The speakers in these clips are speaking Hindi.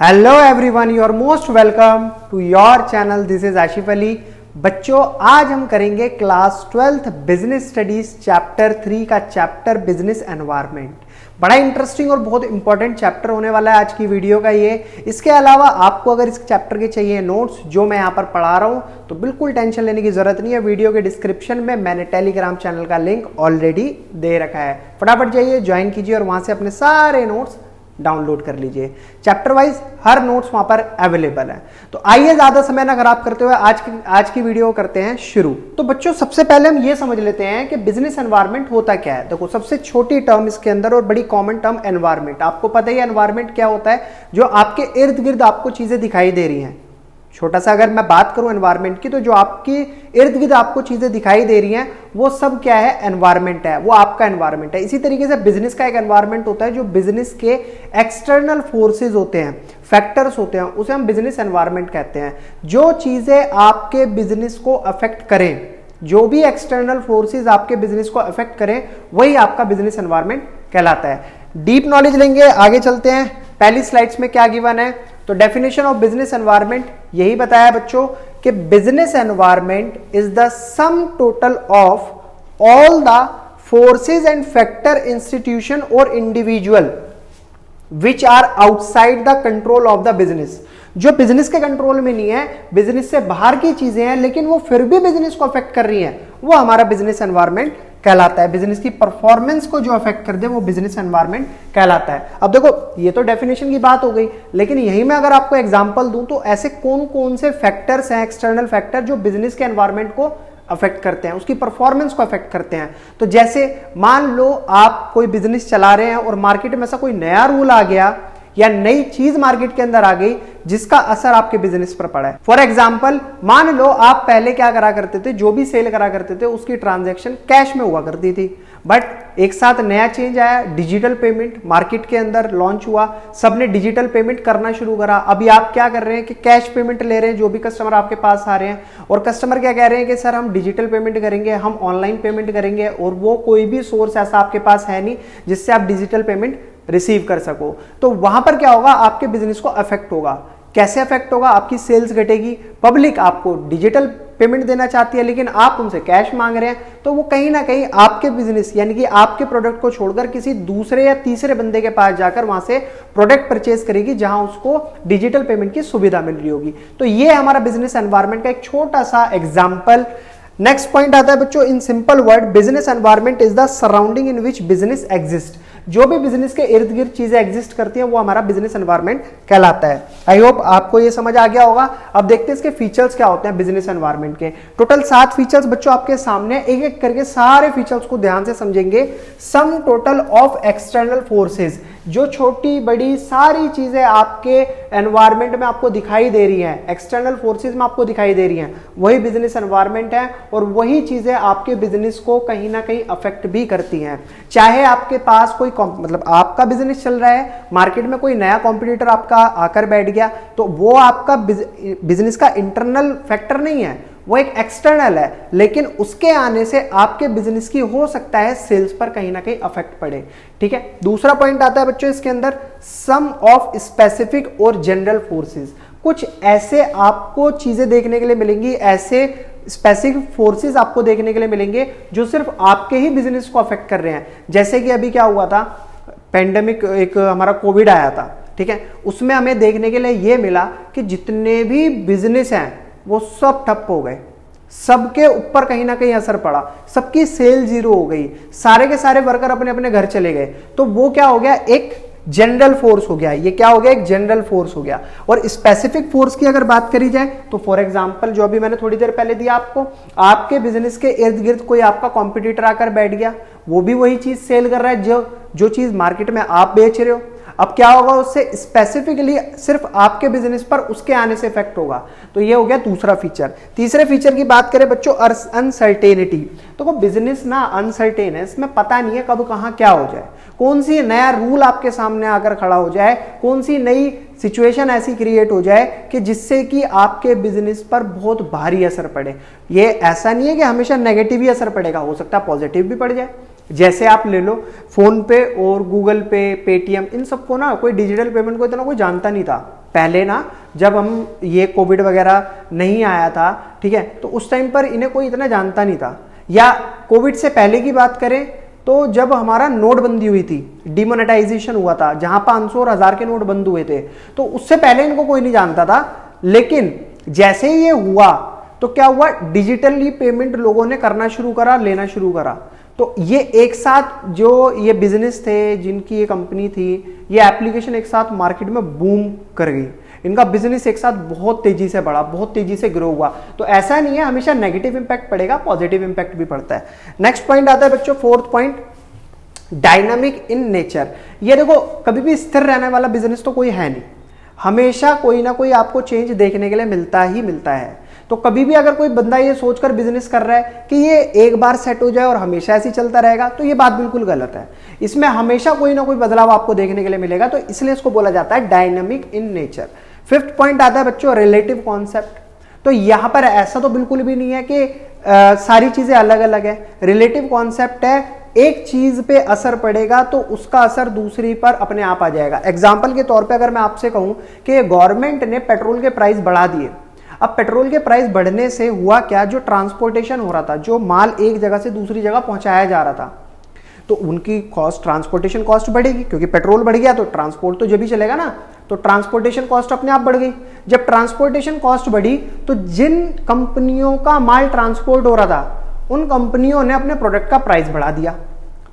Hello everyone, you are most welcome to your channel. This is Asif Ali. बच्चों, आज हम करेंगे class 12th business studies chapter 3 का चैप्टर बिजनेस एनवायरनमेंट। बड़ा इंटरेस्टिंग और बहुत इंपॉर्टेंट चैप्टर होने वाला है आज की वीडियो का ये। इसके अलावा आपको अगर इस चैप्टर के चाहिए नोट्स जो मैं यहाँ पर पढ़ा रहा हूँ तो बिल्कुल टेंशन लेने की जरूरत नहीं है। वीडियो के डिस्क्रिप्शन में मैंने टेलीग्राम चैनल का लिंक ऑलरेडी दे रखा है। फटाफट जाइए, ज्वाइन कीजिए और वहां से अपने सारे नोट्स डाउनलोड कर लीजिए। चैप्टर वाइज हर नोट्स वहां पर अवेलेबल है। तो आइए ज्यादा समय ना खराब करते हुए आज की वीडियो करते हैं शुरू। तो बच्चों, सबसे पहले हम ये समझ लेते हैं कि बिजनेस एनवायरनमेंट होता क्या है। देखो, सबसे छोटी टर्म इसके अंदर और बड़ी कॉमन टर्म एनवायरनमेंट। आपको पता ही है एनवायरनमेंट क्या होता है, जो आपके इर्द गिर्द आपको चीजें दिखाई दे रही हैं। छोटा सा अगर मैं बात करूं एनवायरनमेंट की, तो जो आपकी इर्द गिर्द आपको चीजें दिखाई दे रही हैं वो सब क्या है, एनवायरनमेंट है, वो आपका एनवायरनमेंट है। इसी तरीके से बिजनेस का एक एनवायरनमेंट होता है, जो बिजनेस के एक्सटर्नल फोर्सेस होते हैं, फैक्टर्स होते हैं, उसे हम बिजनेस एनवायरनमेंट कहते हैं। जो चीजें आपके बिजनेस को अफेक्ट करें, जो भी एक्सटर्नल फोर्सेस आपके बिजनेस को अफेक्ट करें, वही आपका बिजनेस एनवायरनमेंट कहलाता है। डीप नॉलेज लेंगे, आगे चलते हैं। पहली स्लाइड्स में क्या गिवन है, तो डेफिनेशन ऑफ बिजनेस एनवायरनमेंट यही बताया बच्चों कि business environment is the sum total of all the forces and factor, institution और individual which are outside the control of the business. जो बिजनेस के कंट्रोल में नहीं है, बिजनेस से बाहर की चीजें हैं, लेकिन वो फिर भी बिजनेस को अफेक्ट कर रही हैं, वो हमारा बिजनेस एनवायरनमेंट कहलाता है। बिजनेस की परफॉर्मेंस को जो अफेक्ट कर दे वो बिजनेस एनवायरनमेंट कहलाता है। अब देखो, ये तो डेफिनेशन की बात हो गई, लेकिन यही मैं अगर आपको एग्जांपल दूं तो ऐसे कौन कौन से फैक्टर्स हैं, एक्सटर्नल फैक्टर, जो बिजनेस के एनवायरनमेंट को अफेक्ट करते हैं, उसकी परफॉर्मेंस को अफेक्ट करते हैं। तो जैसे मान लो आप कोई बिजनेस चला रहे हैं और मार्केट में ऐसा कोई नया रूल आ गया या नई चीज मार्केट के अंदर आ गई जिसका असर आपके बिजनेस पर पड़ा है। फॉर एग्जांपल, मान लो आप पहले क्या करा करते थे, जो भी सेल करा करते थे उसकी ट्रांजैक्शन कैश में हुआ करती थी, बट एक साथ नया चेंज आया, डिजिटल पेमेंट मार्केट के अंदर लॉन्च हुआ, सबने डिजिटल पेमेंट करना शुरू करा। अभी आप क्या कर रहे हैं कि कैश पेमेंट ले रहे हैं, जो भी कस्टमर आपके पास आ रहे हैं, और कस्टमर क्या कह रहे हैं कि सर हम डिजिटल पेमेंट करेंगे, हम ऑनलाइन पेमेंट करेंगे, और वो कोई भी सोर्स ऐसा आपके पास है नहीं जिससे आप डिजिटल पेमेंट रिसीव कर सको। तो वहां पर क्या होगा, आपके बिजनेस को अफेक्ट होगा। कैसे अफेक्ट होगा, आपकी सेल्स घटेगी, पब्लिक आपको डिजिटल पेमेंट देना चाहती है लेकिन आप उनसे कैश मांग रहे हैं, तो वो कहीं ना कहीं आपके बिजनेस यानी कि आपके प्रोडक्ट को छोड़कर किसी दूसरे या तीसरे बंदे के पास जाकर वहां से प्रोडक्ट परचेज करेगी जहां उसको डिजिटल पेमेंट की सुविधा मिल रही होगी। तो ये हमारा बिजनेस एनवायरनमेंट का एक छोटा सा एग्जाम्पल। नेक्स्ट पॉइंट आता है बच्चों, in simple word, business environment is the surrounding in which business exist. जो भी बिजनेस के इर्द गिर्द चीजें एग्जिस्ट करती हैं वो हमारा बिजनेस एनवायरनमेंट कहलाता है। आई होप आपको ये समझ आ गया होगा। अब देखते हैं इसके फीचर्स क्या होते हैं बिजनेस एनवायरनमेंट के। टोटल 7 फीचर्स बच्चों आपके सामने, एक एक करके सारे फीचर्स को ध्यान से समझेंगे। सम टोटल ऑफ एक्सटर्नल फोर्सेज, जो छोटी बड़ी सारी चीजें आपके एनवायरनमेंट में आपको दिखाई दे रही हैं, एक्सटर्नल फोर्सेज में आपको दिखाई दे रही हैं, वही बिजनेस एनवायरनमेंट है, और वही चीजें आपके बिजनेस को कहीं ना कहीं अफेक्ट भी करती हैं। चाहे आपके पास कोई मतलब आपका बिजनेस चल रहा है, मार्केट में कोई नया कॉम्पिटिटर आपका आकर बैठ गया, तो वो आपका बिजनेस का इंटरनल फैक्टर नहीं है, वो एक एक्सटर्नल है, लेकिन उसके आने से आपके बिजनेस की हो सकता है सेल्स पर कहीं ना कहीं अफेक्ट पड़े। ठीक है। दूसरा पॉइंट आता है बच्चों इसके अंदर, सम ऑफ स्पेसिफिक और जनरल फोर्सेस। कुछ ऐसे आपको चीजें देखने के लिए मिलेंगी, ऐसे स्पेसिफिक फोर्सेस आपको देखने के लिए मिलेंगे जो सिर्फ आपके ही बिजनेस को अफेक्ट कर रहे हैं। जैसे कि अभी क्या हुआ था, पेंडेमिक, एक हमारा कोविड आया था, ठीक है, उसमें हमें देखने के लिए यह मिला कि जितने भी बिजनेस हैं वो सब ठप हो गए, सबके ऊपर कहीं ना कहीं असर पड़ा, सबकी सेल जीरो हो गई, सारे के सारे वर्कर अपने अपने घर चले गए। तो वो क्या हो गया, एक जनरल फोर्स हो गया। ये क्या हो गया, एक जनरल फोर्स हो गया। और स्पेसिफिक फोर्स की अगर बात करी जाए तो फॉर एग्जांपल, जो अभी मैंने थोड़ी देर पहले दिया आपको, आपके बिजनेस के इर्द गिर्द कोई आपका कॉम्पिटिटर आकर बैठ गया, वो भी वही चीज सेल कर रहा है जो चीज मार्केट में आप बेच रहे हो। अब क्या होगा, उससे स्पेसिफिकली सिर्फ आपके बिजनेस पर उसके आने से इफेक्ट होगा। तो ये हो गया दूसरा फीचर। तीसरे फीचर की बात करें बच्चों, अनसर्टेनिटी। तो बिजनेस ना अनसर्टेन है, इसमें पता नहीं है कब कहां क्या हो जाए, कौन सी नया रूल आपके सामने आकर खड़ा हो जाए, कौन सी नई सिचुएशन ऐसी क्रिएट हो जाए कि जिससे कि आपके बिजनेस पर बहुत भारी असर पड़े। ये ऐसा नहीं है कि हमेशा नेगेटिव ही असर पड़ेगा, हो सकता है पॉजिटिव भी पड़ जाए। जैसे आप ले लो फोन पे और गूगल पे, पेटीएम, इन सबको ना कोई डिजिटल पेमेंट को इतना कोई जानता नहीं था, पहले ना, जब हम ये कोविड वगैरह नहीं आया था, ठीक है, तो उस टाइम पर इन्हें कोई इतना जानता नहीं था। या कोविड से पहले की बात करें तो जब हमारा नोटबंदी हुई थी, डिमोनेटाइजेशन हुआ था, जहां 500 और 1000 के नोट बंद हुए थे, तो उससे पहले इनको कोई नहीं जानता था। लेकिन जैसे ही ये हुआ तो क्या हुआ, डिजिटली पेमेंट लोगों ने करना शुरू करा, लेना शुरू करा। तो ये एक साथ जो ये बिजनेस थे, जिनकी ये कंपनी थी, ये एप्लीकेशन एक साथ मार्केट में बूम कर गई। इनका बिजनेस एक साथ बहुत तेजी से बढ़ा, बहुत तेजी से ग्रो हुआ। तो ऐसा नहीं है हमेशा नेगेटिव इंपैक्ट पड़ेगा, पॉजिटिव इंपैक्ट भी पड़ता है। नेक्स्ट पॉइंट आता है बच्चों, fourth point, dynamic in nature. ये देखो, कभी भी स्थिर रहने वाला बिजनेस तो कोई है नहीं, हमेशा कोई ना कोई आपको चेंज देखने के लिए मिलता ही मिलता है। तो कभी भी अगर कोई बंदा ये सोचकर बिजनेस कर रहा है कि ये एक बार सेट हो जाए और हमेशा ऐसे ही चलता रहेगा, तो ये बात बिल्कुल गलत है। इसमें हमेशा कोई ना कोई बदलाव आपको देखने के लिए मिलेगा, तो इसलिए इसको बोला जाता है dynamic in nature. Fifth point आता है बच्चों, रिलेटिव कॉन्सेप्ट। तो यहां पर ऐसा तो बिल्कुल भी नहीं है कि सारी चीजें अलग अलग है। रिलेटिव कॉन्सेप्ट है, एक चीज पे असर पड़ेगा तो उसका असर दूसरी पर अपने आप आ जाएगा। एग्जाम्पल के तौर पे अगर मैं आपसे कहूं कि गवर्नमेंट ने पेट्रोल के प्राइस बढ़ा दिए, अब पेट्रोल के प्राइस बढ़ने से हुआ क्या, जो ट्रांसपोर्टेशन हो रहा था, जो माल एक जगह से दूसरी जगह पहुंचाया जा रहा था, तो उनकी कॉस्ट, ट्रांसपोर्टेशन कॉस्ट बढ़ेगी, क्योंकि पेट्रोल बढ़ गया तो ट्रांसपोर्ट तो जब भी चलेगा ना, तो ट्रांसपोर्टेशन कॉस्ट अपने आप बढ़ गई। जब ट्रांसपोर्टेशन कॉस्ट बढ़ी तो जिन कंपनियों का माल ट्रांसपोर्ट हो रहा था, उन कंपनियों ने अपने प्रोडक्ट का प्राइस बढ़ा दिया।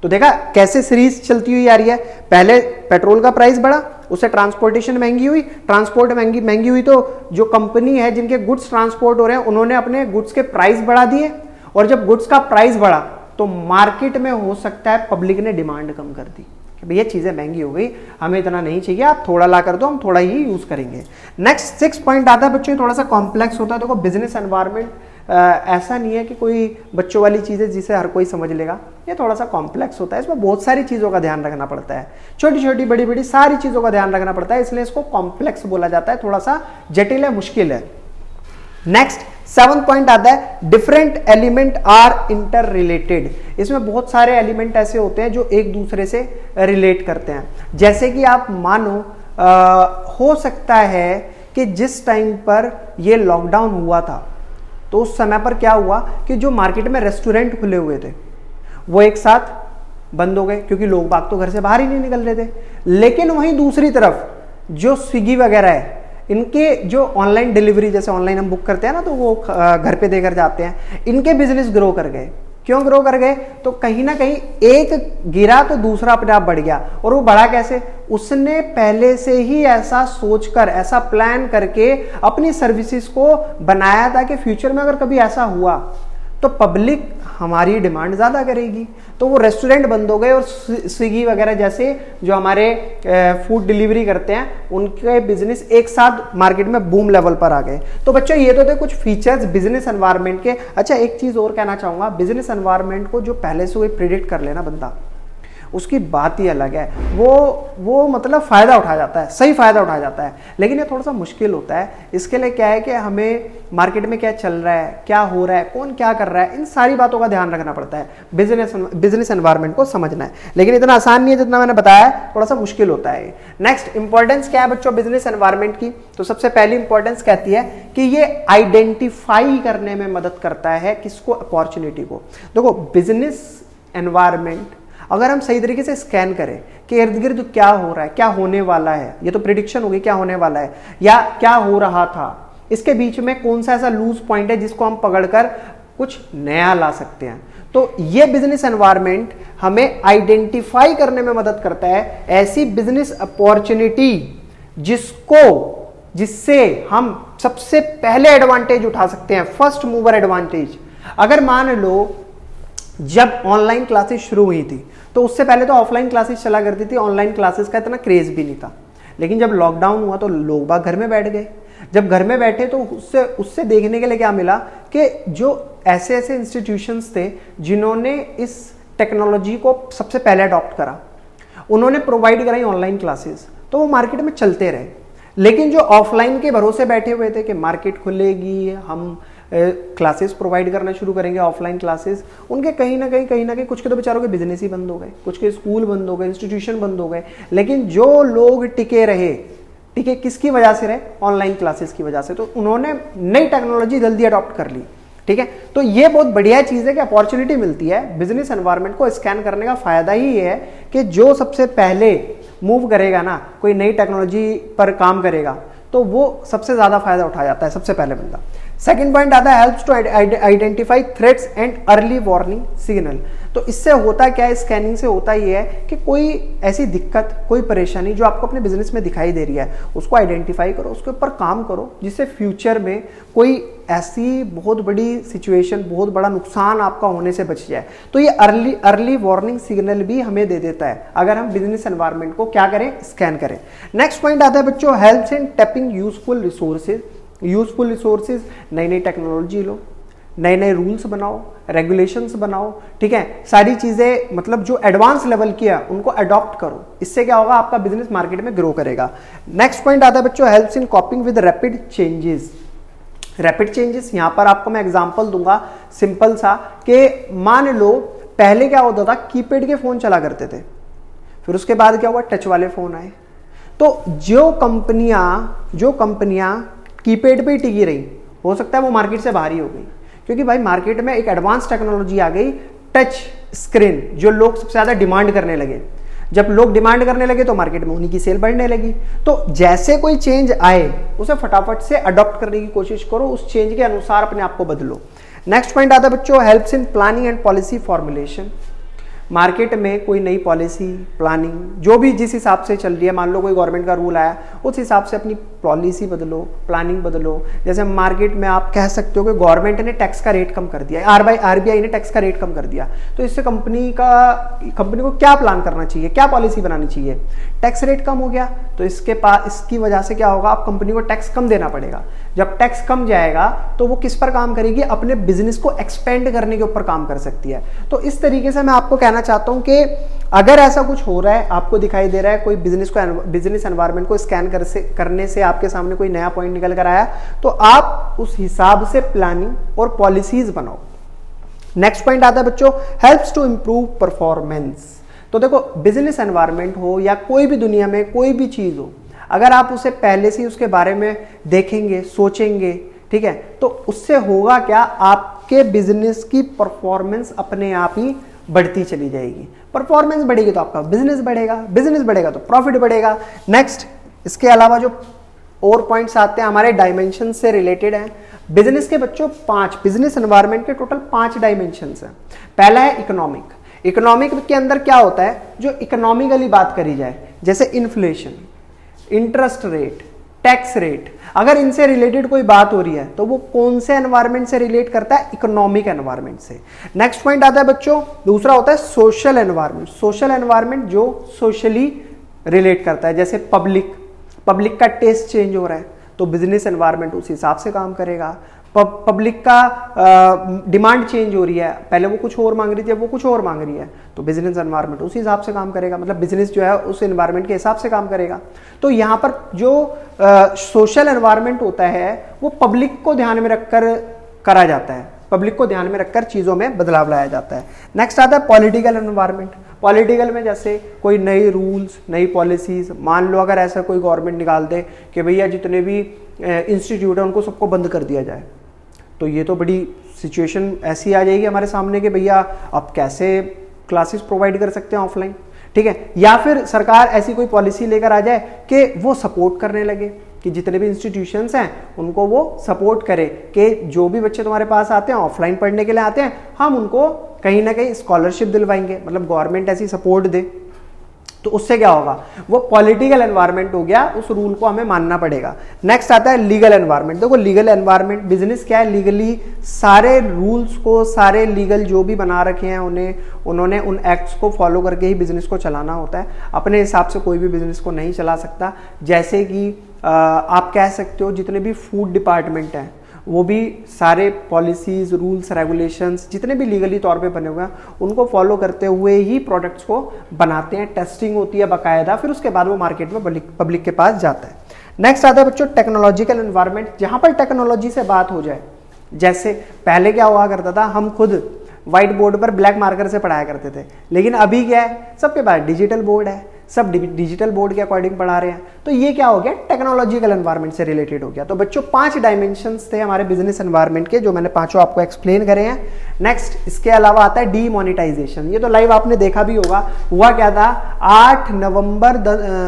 तो देखा कैसे सीरीज चलती हुई आ रही है, पहले पेट्रोल का प्राइस बढ़ा, उससे ट्रांसपोर्टेशन महंगी हुई, ट्रांसपोर्ट महंगी हुई तो जो कंपनी है जिनके गुड्स ट्रांसपोर्ट हो रहे हैं, उन्होंने अपने गुड्स के प्राइस बढ़ा दिए, और जब गुड्स का प्राइस बढ़ा तो मार्केट में हो सकता है पब्लिक ने डिमांड कम कर दी कि भैया चीजें महंगी हो गई, हमें इतना नहीं चाहिए, आप थोड़ा ला कर दो, हम थोड़ा ही यूज करेंगे। नेक्स्ट सिक्स पॉइंट आता है बच्चों, थोड़ा सा कॉम्प्लेक्स होता है। देखो, बिजनेस एनवायरनमेंट ऐसा नहीं है कि कोई बच्चों वाली चीजें जिसे हर कोई समझ लेगा, ये थोड़ा सा कॉम्प्लेक्स होता है, इसमें बहुत सारी चीजों का ध्यान रखना पड़ता है, छोटी छोटी बड़ी बड़ी सारी चीजों का ध्यान रखना पड़ता है, इसलिए इसको कॉम्प्लेक्स बोला जाता है, थोड़ा सा जटिल है, मुश्किल है। नेक्स्ट सेवन पॉइंट आता है, different element are interrelated. इसमें बहुत सारे एलिमेंट ऐसे होते हैं जो एक दूसरे से रिलेट करते हैं। जैसे कि आप मानो हो सकता है कि जिस टाइम पर ये लॉकडाउन हुआ था, तो उस समय पर क्या हुआ कि जो मार्केट में रेस्टोरेंट खुले हुए थे वो एक साथ बंद हो गए, क्योंकि लोग बाग तो घर से बाहर ही नहीं निकल रहे थे। लेकिन वहीं दूसरी तरफ जो स्विगी वगैरह है, इनके जो ऑनलाइन डिलीवरी, जैसे ऑनलाइन हम बुक करते हैं ना, तो वो घर पे देकर जाते हैं, इनके बिजनेस ग्रो कर गए। क्यों ग्रो कर गए? तो कहीं ना कहीं एक गिरा तो दूसरा अपने आप बढ़ गया। और वो बढ़ा कैसे? उसने पहले से ही ऐसा सोचकर, ऐसा प्लान करके अपनी सर्विसेज को बनाया था कि फ्यूचर में अगर कभी ऐसा हुआ तो पब्लिक हमारी डिमांड ज्यादा करेगी। तो वो रेस्टोरेंट बंद हो गए और स्विगी वगैरह जैसे जो हमारे फूड डिलीवरी करते हैं, उनके बिजनेस एक साथ मार्केट में बूम लेवल पर आ गए। तो बच्चों, ये तो थे कुछ फीचर्स बिजनेस एनवायरनमेंट के। अच्छा, एक चीज और कहना चाहूंगा, बिजनेस एनवायरनमेंट को जो पहले से कोई प्रिडिक्ट कर लेना बंदा, उसकी बात ही अलग है। वो मतलब फायदा उठा जाता है, सही फायदा उठा जाता है। लेकिन ये थोड़ा सा मुश्किल होता है। इसके लिए क्या है कि हमें मार्केट में क्या चल रहा है, क्या हो रहा है, कौन क्या कर रहा है, इन सारी बातों का ध्यान रखना पड़ता है, बिजनेस एनवायरनमेंट को समझना है। लेकिन इतना आसान नहीं है जितना मैंने बताया, थोड़ा सा मुश्किल होता है। नेक्स्ट इंपॉर्टेंस क्या है बच्चों बिजनेस एनवायरनमेंट की? तो सबसे पहली इंपॉर्टेंस कहती है कि ये आइडेंटिफाई करने में मदद करता है किसको? अपॉर्चुनिटी को। देखो, बिजनेस एनवायरनमेंट अगर हम सही तरीके से स्कैन करें कि इर्द गिर्द क्या हो रहा है, क्या होने वाला है, ये तो प्रिडिक्शन होगी क्या होने वाला है या क्या हो रहा था, इसके बीच में कौन सा ऐसा लूज पॉइंट है जिसको हम पकड़कर कुछ नया ला सकते हैं, तो ये बिजनेस एनवायरनमेंट हमें आइडेंटिफाई करने में मदद करता है ऐसी बिजनेस अपॉर्चुनिटी जिससे हम सबसे पहले एडवांटेज उठा सकते हैं, फर्स्ट मूवर एडवांटेज। अगर मान लो जब ऑनलाइन क्लासेस शुरू हुई थी तो उससे पहले तो ऑफलाइन क्लासेस चला करती थी, ऑनलाइन क्लासेस का इतना क्रेज भी नहीं था। लेकिन जब लॉकडाउन हुआ तो लोग बाग घर में बैठ गए। जब घर में बैठे तो उससे देखने के लिए क्या मिला कि जो ऐसे ऐसे इंस्टीट्यूशंस थे जिन्होंने इस टेक्नोलॉजी को सबसे पहले अडॉप्ट करा, उन्होंने प्रोवाइड कराई ऑनलाइन क्लासेस, तो वो मार्केट में चलते रहे। लेकिन जो ऑफलाइन के भरोसे बैठे हुए थे कि मार्केट खुलेगी, हम क्लासेस प्रोवाइड करना शुरू करेंगे ऑफलाइन क्लासेस, उनके कहीं ना कहीं कुछ के तो बेचारों के बिजनेस ही बंद हो गए, कुछ के स्कूल बंद हो गए, इंस्टीट्यूशन बंद हो गए। लेकिन जो लोग टिके रहे, ठीक है, किसकी वजह से रहे, ऑनलाइन क्लासेस की वजह से। तो उन्होंने नई टेक्नोलॉजी जल्दी अडॉप्ट कर ली, ठीक है। तो ये बहुत बढ़िया चीज है कि अपॉर्चुनिटी मिलती है। बिजनेस एनवायरनमेंट को स्कैन करने का फायदा ही ये है कि जो सबसे पहले मूव करेगा ना, कोई नई टेक्नोलॉजी पर काम करेगा, तो वो सबसे ज्यादा फायदा उठा जाता है, सबसे पहले बंदा। सेकंड पॉइंट आता है helps to identify threats and early warning signal. तो इससे होता क्या है, स्कैनिंग से होता ये है कि कोई ऐसी दिक्कत, कोई परेशानी जो आपको अपने बिजनेस में दिखाई दे रही है, उसको आइडेंटिफाई करो, उसके ऊपर काम करो, जिससे फ्यूचर में कोई ऐसी बहुत बड़ी सिचुएशन, बहुत बड़ा नुकसान आपका होने से बच जाए। तो ये अर्ली वार्निंग सिग्नल भी हमें दे देता है अगर हम बिजनेस एनवायरनमेंट को क्या करें, स्कैन करें। नेक्स्ट पॉइंट आता है बच्चों helps in tapping useful resources. Useful resources, नई नई टेक्नोलॉजी लो, नए नए रूल्स बनाओ, रेगुलेशंस बनाओ, ठीक है, सारी चीजें मतलब जो एडवांस लेवल की है उनको अडॉप्ट करो। इससे क्या होगा, आपका बिजनेस मार्केट में ग्रो करेगा। नेक्स्ट पॉइंट आता है बच्चों helps in कॉपिंग with rapid changes. Rapid changes, यहां पर आपको मैं एग्जांपल दूंगा सिंपल सा, कि मान लो पहले क्या होता था, कीपैड के फोन चला करते थे, फिर उसके बाद क्या हुआ, टच वाले फोन आए। तो जो कंपनियां कीपैड पे ही टिकी रही, हो सकता है वो मार्केट से बाहर ही हो गई, क्योंकि भाई मार्केट में एक एडवांस टेक्नोलॉजी आ गई, टच स्क्रीन, जो लोग सबसे ज्यादा डिमांड करने लगे। जब लोग डिमांड करने लगे तो मार्केट में उन्हीं की सेल बढ़ने लगी। तो जैसे कोई चेंज आए उसे फटाफट से अडॉप्ट करने की कोशिश करो, उस चेंज के अनुसार अपने आप को बदलो। नेक्स्ट पॉइंट आता है बच्चों helps in planning and policy formulation. Market में कोई नई पॉलिसी, प्लानिंग, जो भी जिस हिसाब से चल रही है, मान लो कोई गवर्नमेंट का रूल आया, उस हिसाब से अपनी पॉलिसी बदलो, प्लानिंग बदलो। जैसे मार्केट में आप कह सकते हो कि गवर्नमेंट ने टैक्स का रेट कम कर दिया, आरबीआई ने टैक्स का रेट कम कर दिया, तो इससे कंपनी को क्या प्लान करना चाहिए, क्या पॉलिसी बनानी चाहिए। टैक्स रेट कम हो गया तो इसकी वजह से क्या होगा, आप कंपनी को टैक्स कम देना पड़ेगा। जब टैक्स कम जाएगा तो वो किस पर काम करेगी, अपने बिजनेस को एक्सपेंड करने के ऊपर काम कर सकती है। तो इस तरीके से मैं आपको कहना चाहता हूं कि अगर ऐसा कुछ हो रहा है, आपको दिखाई दे रहा है, कोई बिजनेस एनवायरनमेंट को स्कैन करने से आपके सामने कोई नया पॉइंट निकल कर आया, तो आप उस हिसाब से प्लानिंग और पॉलिसीज बनाओ। नेक्स्ट पॉइंट आता है बच्चों हेल्प्स टू इंप्रूव परफॉर्मेंस। तो देखो बिजनेस एनवायरनमेंट हो या कोई भी दुनिया में कोई भी चीज हो, अगर आप उसे पहले से ही उसके बारे में देखेंगे, सोचेंगे, ठीक है, तो उससे होगा क्या, आपके बिजनेस की परफॉर्मेंस अपने आप ही बढ़ती चली जाएगी। परफॉर्मेंस बढ़ेगी तो आपका बिजनेस बढ़ेगा, बिजनेस बढ़ेगा तो प्रॉफिट बढ़ेगा। नेक्स्ट, इसके अलावा जो और पॉइंट्स आते हैं हमारे डायमेंशन से रिलेटेड हैं। बिजनेस के बच्चों 5, बिजनेस एनवायरनमेंट के टोटल 5 डायमेंशन हैं। पहला है इकोनॉमिक। इकोनॉमिक के अंदर क्या होता है, जो इकोनॉमिकली बात करी जाए, जैसे inflation, interest rate, tax rate, अगर इनसे रिलेटेड कोई बात हो रही है तो वो कौन से एनवायरनमेंट से रिलेट करता है, इकोनॉमिक एनवायरनमेंट से। नेक्स्ट पॉइंट आता है बच्चों, दूसरा होता है सोशल एनवायरनमेंट। सोशल एनवायरनमेंट जो सोशली रिलेट करता है, जैसे पब्लिक का टेस्ट चेंज हो रहा है तो बिजनेस एनवायरनमेंट उस हिसाब से काम करेगा। पब्लिक का डिमांड चेंज हो रही है, पहले वो कुछ और मांग रही थी, अब वो कुछ और मांग रही है, तो बिजनेस एनवायरनमेंट उस हिसाब से काम करेगा, मतलब बिजनेस जो है उस एनवायरनमेंट के हिसाब से काम करेगा। तो यहाँ पर जो सोशल एनवायरनमेंट होता है वो पब्लिक को ध्यान में रखकर करा जाता है, पब्लिक को ध्यान में रखकर चीजों में बदलाव लाया जाता है। नेक्स्ट आता है पॉलिटिकल एनवायरनमेंट। पॉलिटिकल में जैसे कोई नई रूल्स, नई पॉलिसीज, मान लो अगर ऐसा कोई गवर्नमेंट निकाल दे कि भैया जितने भी इंस्टीट्यूट है उनको सबको बंद कर दिया जाए, तो ये तो बड़ी सिचुएशन ऐसी आ जाएगी हमारे सामने कि भैया अब कैसे क्लासेस प्रोवाइड कर सकते हैं ऑफलाइन, ठीक है। या फिर सरकार ऐसी कोई पॉलिसी लेकर आ जाए कि वो सपोर्ट करने लगे कि जितने भी इंस्टीट्यूशंस हैं उनको वो सपोर्ट करे कि जो भी बच्चे तुम्हारे पास आते हैं ऑफलाइन पढ़ने के लिए आते हैं, हम उनको कहीं ना कहीं स्कॉलरशिप दिलवाएंगे, मतलब गवर्नमेंट ऐसी सपोर्ट दे। तो उससे क्या होगा, वो पॉलिटिकल एनवायरनमेंट हो गया, उस रूल को हमें मानना पड़ेगा। नेक्स्ट आता है लीगल एनवायरनमेंट। देखो लीगल एनवायरनमेंट, बिजनेस क्या है, लीगली सारे रूल्स को, सारे लीगल जो भी बना रखे हैं उन्होंने उन एक्ट्स को फॉलो करके ही बिजनेस को चलाना होता है। अपने हिसाब से कोई भी बिजनेस को नहीं चला सकता। जैसे कि आप कह सकते हो जितने भी फूड डिपार्टमेंट हैं वो भी सारे पॉलिसीज, रूल्स, रेगुलेशंस जितने भी लीगली तौर पे बने हुए हैं उनको फॉलो करते हुए ही प्रोडक्ट्स को बनाते हैं, टेस्टिंग होती है बाकायदा, फिर उसके बाद वो मार्केट में पब्लिक के पास जाता है। नेक्स्ट आता है बच्चों टेक्नोलॉजिकल एनवायरनमेंट, जहां पर टेक्नोलॉजी से बात हो जाए। जैसे पहले क्या हुआ करता था, हम खुद व्हाइट बोर्ड पर ब्लैक मार्कर से पढ़ाया करते थे, लेकिन अभी क्या है, सबके पास डिजिटल बोर्ड है, सब डिजिटल बोर्ड के अकॉर्डिंग पढ़ा रहे हैं। तो ये क्या हो गया, टेक्नोलॉजिकल एनवायरनमेंट से रिलेटेड हो गया। तो बच्चों 5 डायमेंशंस थे हमारे बिजनेस एनवायरनमेंट के, जो मैंने पांचों आपको एक्सप्लेन करे हैं। नेक्स्ट इसके अलावा आता है डीमोनेटाइजेशन। ये तो लाइव आपने देखा भी होगा। हुआ क्या था, 8 नवंबर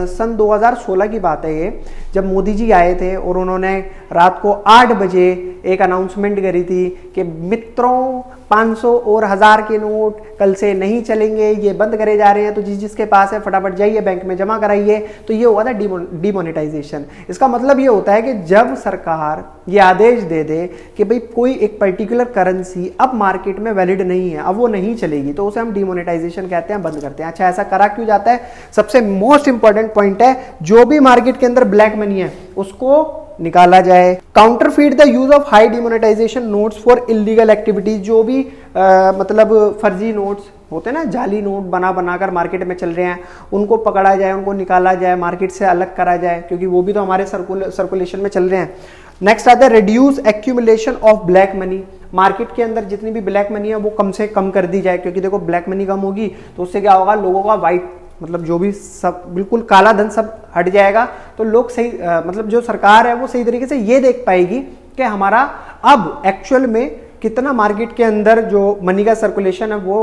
सन 2016 की बात है ये, जब मोदी जी आए थे और उन्होंने रात को 8 बजे एक अनाउंसमेंट करी थी कि मित्रों 500 और 1000 के नोट कल से नहीं चलेंगे, ये बंद करे जा रहे हैं, तो जिसके पास है फटाफट जाइए बैंक में जमा कराइए। तो ये हुआ था डिमोनेटाइजेशन। इसका मतलब ये होता है कि जब सरकार ये आदेश दे दे कि भाई कोई एक पर्टिकुलर करेंसी अब मार्केट में वैलिड नहीं है, अब वो नहीं चलेगी, तो उसे हम डिमोनेटाइजेशन कहते हैं, बंद करते हैं। अच्छा, ऐसा करा क्यों जाता है? सबसे मोस्ट इंपॉर्टेंट पॉइंट है, जो भी मार्केट के अंदर ब्लैक मनी है उसको निकाला जाए। Counterfeit the use of high demonetisation notes for illegal activities. जो भी मतलब फर्जी नोट्स होते हैं ना, जाली नोट बना बनाकर मार्केट में चल रहे हैं, उनको पकड़ा जाए, उनको निकाला जाए, मार्केट से अलग करा जाए, क्योंकि वो भी तो हमारे सर्कुलेशन में चल रहे हैं। नेक्स्ट आता है reduce accumulation of black money. Market के अंदर जितनी भी ब्लैक मनी है वो कम से कम कर दी जाए, क्योंकि देखो ब्लैक मनी कम होगी तो उससे क्या होगा, लोगों का वाइट मतलब जो भी सब बिल्कुल काला धन सब हट जाएगा। तो लोग सही मतलब जो सरकार है वो सही तरीके से ये देख पाएगी कि हमारा अब एक्चुअल में कितना मार्केट के अंदर जो मनी का सर्कुलेशन है वो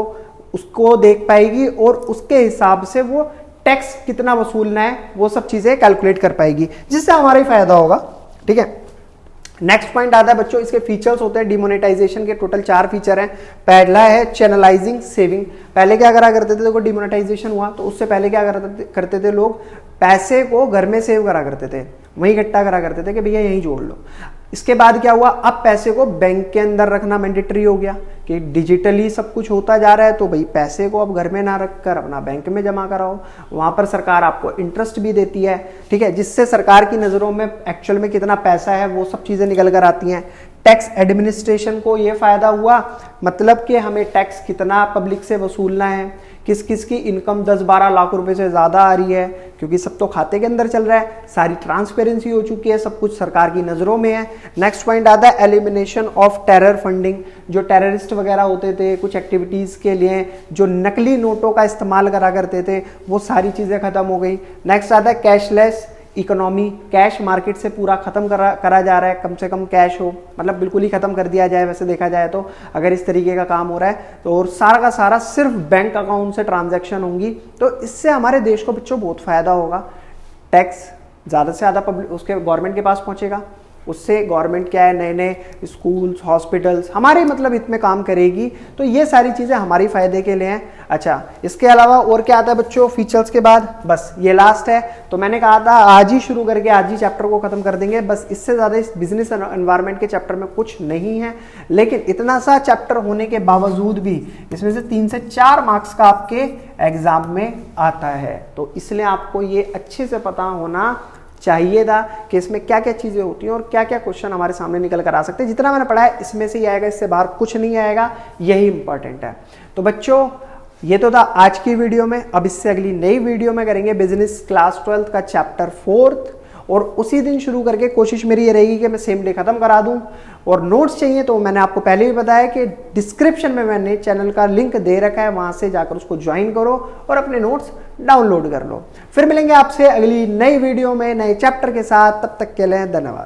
उसको देख पाएगी, और उसके हिसाब से वो टैक्स कितना वसूलना है वो सब चीजें कैलकुलेट कर पाएगी, जिससे हमारा ही फायदा होगा। ठीक है, नेक्स्ट पॉइंट आता है बच्चों, इसके फीचर्स होते हैं डिमोनेटाइजेशन के। टोटल 4 फीचर हैं। पहला है चैनलाइजिंग सेविंग। पहले क्या करा करते थे, देखो डिमोनेटाइजेशन हुआ तो उससे पहले क्या करते थे लोग, पैसे को घर में सेव करा करते थे, वहीं इकट्ठा करा करते थे कि भैया यहीं जोड़ लो। इसके बाद क्या हुआ, अब पैसे को बैंक के अंदर रखना मैंडेटरी हो गया कि डिजिटली सब कुछ होता जा रहा है, तो भाई पैसे को अब घर में ना रखकर अपना बैंक में जमा कराओ, वहां पर सरकार आपको इंटरेस्ट भी देती है। ठीक है, जिससे सरकार की नजरों में एक्चुअल में कितना पैसा है वो सब चीजें निकल कर आती हैं। टैक्स एडमिनिस्ट्रेशन को ये फायदा हुआ, मतलब कि हमें टैक्स कितना पब्लिक से वसूलना है, किस किस की इनकम 10-12 लाख रुपए से ज्यादा आ रही है, क्योंकि सब तो खाते के अंदर चल रहा है, सारी ट्रांसपेरेंसी हो चुकी है, सब कुछ सरकार की नजरों में है। नेक्स्ट पॉइंट आता है एलिमिनेशन ऑफ टेरर फंडिंग। जो टेररिस्ट वगैरह होते थे कुछ एक्टिविटीज के लिए जो नकली नोटों का इस्तेमाल करा करते थे, वो सारी चीजें खत्म हो गई। नेक्स्ट आता है कैशलेस इकोनॉमी। कैश मार्केट से पूरा खत्म करा जा रहा है, कम से कम कैश हो, मतलब बिल्कुल ही खत्म कर दिया जाए वैसे देखा जाए तो, अगर इस तरीके का काम हो रहा है तो। और सारा का सारा सिर्फ बैंक अकाउंट से ट्रांजैक्शन होंगी, तो इससे हमारे देश को बच्चों बहुत फायदा होगा। टैक्स ज़्यादा से ज़्यादा पब्लिक उसके गवर्नमेंट के पास पहुंचेगा, उससे गवर्नमेंट क्या है, नए नए स्कूल्स हॉस्पिटल्स हमारे मतलब हित में काम करेगी। तो ये सारी चीज़ें हमारी फायदे के लिए हैं। अच्छा, इसके अलावा और क्या आता है बच्चों फीचर्स के बाद, बस ये लास्ट है। तो मैंने कहा था आज ही शुरू करके आज ही चैप्टर को खत्म कर देंगे, बस इससे ज़्यादा इस बिजनेस एनवायरनमेंट के चैप्टर में कुछ नहीं है। लेकिन इतना सा चैप्टर होने के बावजूद भी इसमें से 3 से 4 मार्क्स का आपके एग्जाम में आता है, तो इसलिए आपको ये अच्छे से पता होना चाहिए था कि इसमें क्या क्या चीजें होती हैं और क्या क्या क्वेश्चन हमारे सामने निकल कर आ सकते हैं। जितना मैंने पढ़ा है इसमें से ही आएगा, इससे बाहर कुछ नहीं आएगा, यही इंपॉर्टेंट है। तो बच्चों ये तो था आज की वीडियो में। अब इससे अगली नई वीडियो में करेंगे बिजनेस क्लास 12 का चैप्टर 4, और उसी दिन शुरू करके कोशिश मेरी ये रहेगी कि मैं सेम डे खत्म करा दूं। और नोट्स चाहिए तो मैंने आपको पहले भी बताया कि डिस्क्रिप्शन में मैंने चैनल का लिंक दे रखा है, वहां से जाकर उसको ज्वाइन करो और अपने नोट्स डाउनलोड कर लो। फिर मिलेंगे आपसे अगली नई वीडियो में नए चैप्टर के साथ, तब तक के लिए धन्यवाद।